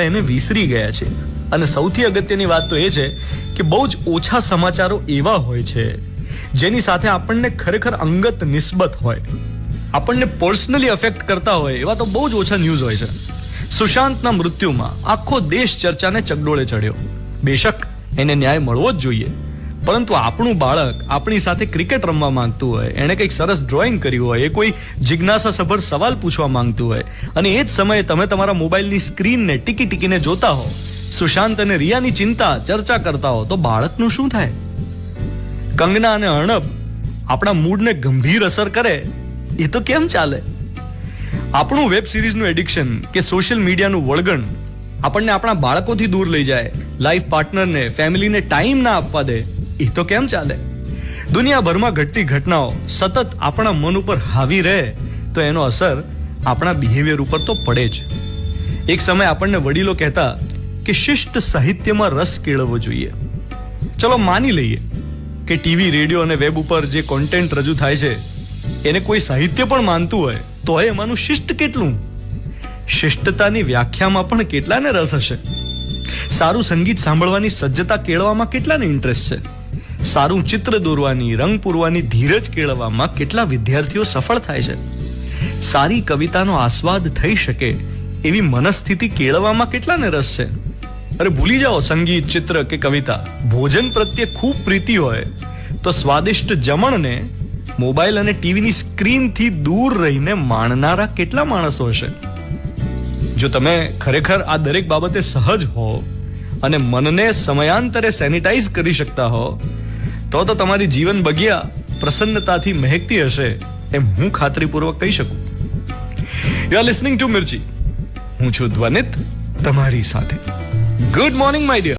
એને વિસરી ગયા છે. અને સૌથી અગત્યની વાત તો એ છે કે બહુ જ ઓછા સમાચારો એવા હોય છે જેની સાથે આપણને ખરેખર અંગત નિસ્બત હોય, આપણને પર્સનલી અફેક્ટ કરતા હોય એવા તો બહુ જ ઓછા ન્યૂઝ હોય છે. સુશાંતના મૃત્યુમાં આખો દેશ ચર્ચાને ચગડોળે ચડ્યો. બેશક એને ન્યાય મળવો જ જોઈએ, પરંતુ આપણું બાળક આપણી સાથે ક્રિકેટ રમવા માંગતું હોય, એને કંઈક સરસ ડ્રોઈંગ કર્યું હોય, એ કોઈ જિજ્ઞાસાસભર સવાલ પૂછવા માંગતું હોય અને એ જ સમયે તમે તમારા મોબાઈલની સ્ક્રીનને ટીકીને જોતા હો, સુશાંત અને રિયાની ચિંતા ચર્ચા કરતા હો, તો બાળકનું શું થાય? કંગના અને અર્ણબ આપણા મૂડને ગંભીર અસર કરે એ તો કેમ ચાલે? આપણું વેબ સિરીઝનું એડિક્શન કે સોશિયલ મીડિયાનું વળગણ આપણને આપણા બાળકોથી દૂર લઈ જાય, લાઈફ પાર્ટનરને, ફેમિલીને ટાઈમ ના આપવા દે, એ તો કેમ ચાલે? દુનિયાભરમાં ઘટતી ઘટનાઓ સતત આપણા મન ઉપર હાવી રહે તો એનો અસર આપણા બિહેવિયર ઉપર તો પડે જ. એક સમય આપણને વડીલો કહેતા કે શિષ્ટ સાહિત્યમાં રસ કેળવવો જોઈએ. ચલો માની લઈએ કે ટીવી, રેડિયો અને વેબ ઉપર જે કોન્ટેન્ટ રજૂ થાય છે એને કોઈ સાહિત્ય પણ માનતું હોય તો એમાંનું શિષ્ટ કેટલું? શિષ્ટતાની વ્યાખ્યામાં પણ કેટલાને રસ હશે? સારું સંગીત સાંભળવાની સજ્જતા કેળવવામાં કેટલાને ઇન્ટરેસ્ટ છે? સારું ચિત્ર દોરવાની, રંગ પૂરવાની ધીરજ કેળવવામાં કેટલા વિદ્યાર્થીઓ સફળ થાય છે? સારી કવિતાનો આસ્વાદ થઈ શકે એવી મનસ્થિતિ કેળવવામાં કેટલાને રસ છે? અરે ભૂલી જાઓ સંગીત, ચિત્ર કે કવિતા. ભોજન પ્રત્યે ખૂબ પ્રીતિ હોય તો સ્વાદિષ્ટ જમણને મોબાઈલ અને ટીવીની સ્ક્રીનથી દૂર રહીને માણનારા કેટલા માણસો હશે? જો તમે ખરેખર આ દરેક બાબતે સહજ હો અને મનને સમયાંતરે સેનિટાઈઝ કરી શકતા હો તો તમારી જીવન બગિયા પ્રસન્નતાથી મહેકતી હશે એમ હું ખાતરીપૂર્વક કહી શકું. You are listening to Mirchi. હું છું ધ્વનિત, તમારી સાથે. Good morning my dear.